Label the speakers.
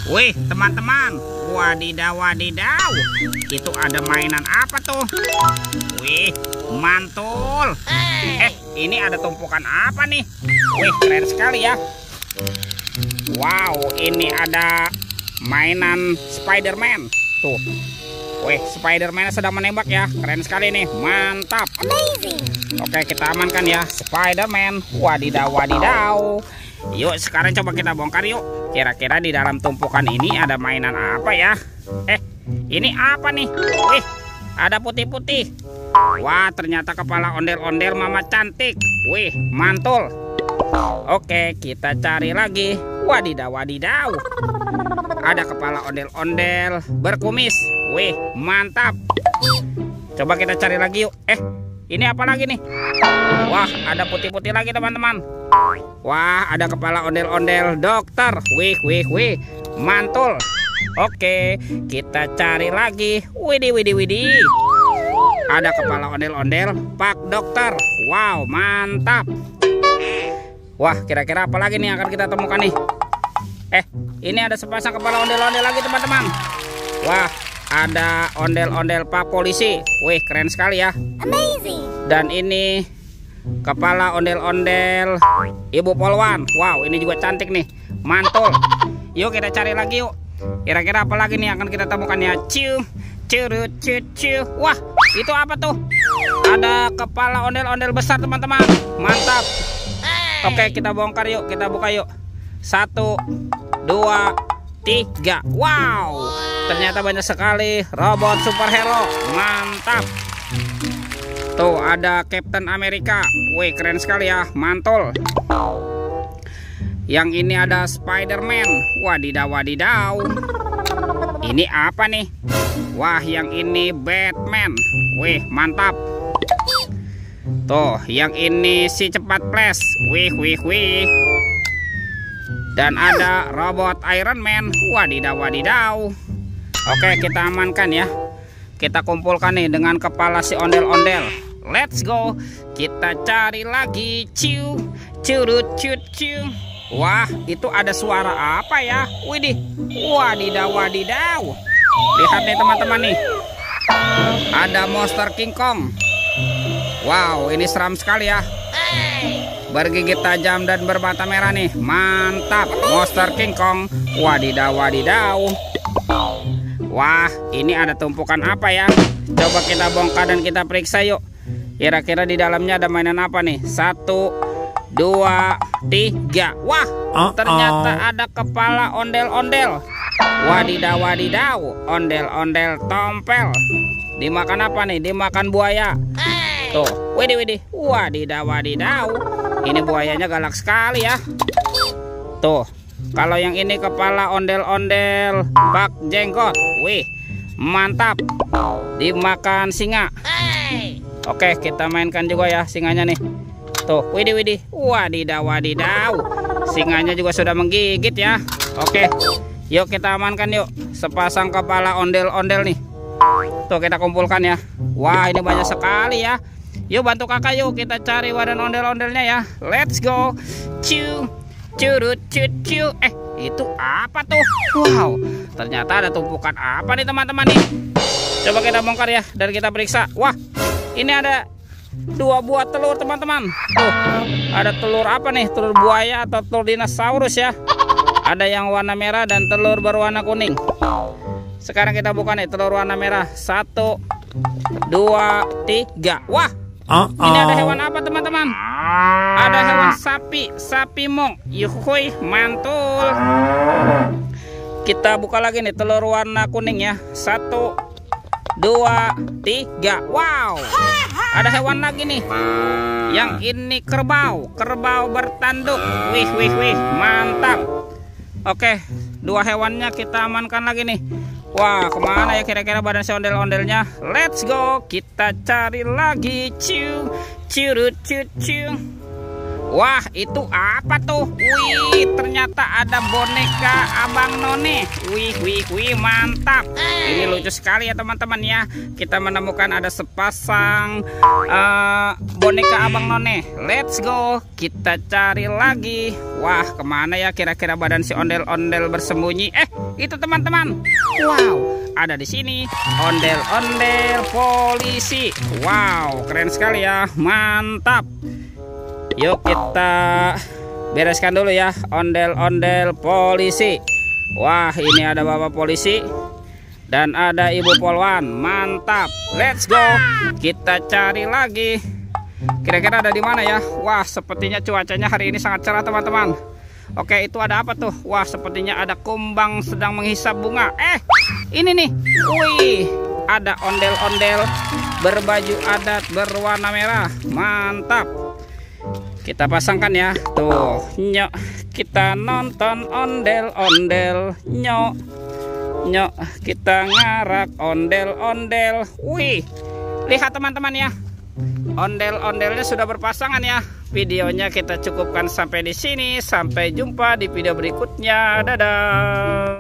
Speaker 1: Wih, teman-teman. Wadidaw, wadidaw. Itu ada mainan apa tuh? Wih, mantul. Ini ada tumpukan apa nih? Wih, keren sekali ya. Wow, ini ada mainan Spider-Man. Tuh. Wih, Spider-Man sedang menembak ya. Keren sekali nih. Mantap.
Speaker 2: Amazing.
Speaker 1: Oke, kita amankan ya Spider-Man. Wadidaw, wadidaw. Yuk, sekarang coba kita bongkar yuk. Kira-kira di dalam tumpukan ini ada mainan apa ya? Ini apa nih? Wih, ada putih-putih. Wah, ternyata kepala ondel-ondel Mama Cantik. Wih, mantul. Oke, kita cari lagi. Wadidaw, wadidaw. Ada kepala ondel-ondel berkumis. Wih, mantap. Coba kita cari lagi yuk. Ini apa lagi nih? Wah, ada putih-putih lagi teman-teman. Wah, ada kepala ondel-ondel dokter. Wih, wih, wih. Mantul. Oke, kita cari lagi. Widih, widih, widih. Ada kepala ondel-ondel Pak Dokter. Wow, mantap. Wah, kira-kira apa lagi nih yang akan kita temukan nih? Ini ada sepasang kepala ondel-ondel lagi teman-teman. Wah, ada ondel-ondel Pak Polisi. Wih, keren sekali ya.
Speaker 2: Amazing.
Speaker 1: Dan ini kepala ondel-ondel Ibu Polwan. Wow, ini juga cantik nih. Mantul. Yuk kita cari lagi yuk. Kira-kira apa lagi nih yang akan kita temukan ya? Ciu, curut, cucu. Wah, itu apa tuh? Ada kepala ondel-ondel besar teman-teman. Mantap. Oke, kita bongkar yuk. Kita buka yuk. 1, 2, 3. Wow, ternyata banyak sekali robot superhero. Mantap. Tuh ada Captain America. Wih, keren sekali ya. Mantul. Yang ini ada Spider-Man. Wadidaw, wadidaw. Ini apa nih? Wah, yang ini Batman. Wih, mantap. Tuh, yang ini si cepat flash. Wih, wih, wih. Dan ada robot Iron Man. Wadidaw, wadidaw. Oke, kita amankan ya. Kita kumpulkan nih dengan kepala si ondel-ondel. Let's go. Kita cari lagi. Ciu, curut, cucu. Wah, itu ada suara apa ya? Widih. Wadidaw, wadidaw. Lihat nih teman-teman nih. Ada monster King Kong. Wow, ini seram sekali ya. Bergigit tajam dan bermata merah nih. Mantap. Monster King Kong. Wadidaw, wadidaw. Wah, ini ada tumpukan apa ya? Coba kita bongkar dan kita periksa yuk. Kira-kira di dalamnya ada mainan apa nih? 1, 2, 3. Wah, ternyata ada kepala ondel-ondel. Wadidaw, wadidaw. Ondel-ondel tompel. Dimakan apa nih? Dimakan buaya. Tuh, widih, widih. Wadidaw, wadidaw. Ini buayanya galak sekali ya. Tuh, kalau yang ini kepala ondel-ondel Pak Jenggot. Wih, mantap. Dimakan singa. Oke, kita mainkan juga ya singanya nih. Tuh, widih, widih. Wadidaw, wadidaw. Singanya juga sudah menggigit ya. Oke, yuk kita amankan yuk. Sepasang kepala ondel-ondel nih. Tuh, kita kumpulkan ya. Wah, ini banyak sekali ya. Yuk bantu kakak yuk, kita cari wadah ondel-ondelnya ya. Let's go. Ciu, curut, cucu. Itu apa tuh? Wow, ternyata ada tumpukan apa nih teman-teman nih. Coba kita bongkar ya dan kita periksa. Wah, ini ada 2 buah telur teman-teman. Tuh, ada telur apa nih? Telur buaya atau telur dinosaurus ya. Ada yang warna merah dan telur berwarna kuning. Sekarang kita buka nih telur warna merah. 1, 2, 3. Wah, ini ada hewan apa teman-teman? Ada hewan sapi, sapi mong. Yuhui, mantul. Kita buka lagi nih telur warna kuning ya. 1, 2, 3. Wow, ada hewan lagi nih. Yang ini kerbau, kerbau bertanduk. Wih, wih, wih, mantap. Oke, 2 hewannya kita amankan lagi nih. Wah, kemana ya kira-kira badan si ondel-ondelnya? Let's go. Kita cari lagi. Ciu, curut, cucu. Wah, itu apa tuh? Wih, ternyata ada boneka Abang None. Wih, mantap. Ini lucu sekali ya teman-teman ya. Kita menemukan ada sepasang boneka Abang None. Let's go, kita cari lagi. Wah, kemana ya kira-kira badan si ondel-ondel bersembunyi? Itu teman-teman. Wow, ada di sini ondel-ondel polisi. Wow, keren sekali ya, mantap. Yuk kita bereskan dulu ya ondel-ondel polisi. Wah, ini ada bapak polisi dan ada ibu polwan. Mantap, let's go. Kita cari lagi. Kira-kira ada di mana ya? Wah, sepertinya cuacanya hari ini sangat cerah teman-teman. Oke, itu ada apa tuh? Wah, sepertinya ada kumbang sedang menghisap bunga. Ini nih. Wih, ada ondel-ondel berbaju adat berwarna merah. Mantap. Kita pasangkan ya. Tuh, nyok. Kita nonton ondel-ondel. Nyok. Kita ngarak ondel-ondel. Wih, lihat teman-teman ya. Ondel-ondelnya sudah berpasangan ya. Videonya kita cukupkan sampai di sini. Sampai jumpa di video berikutnya. Dadah.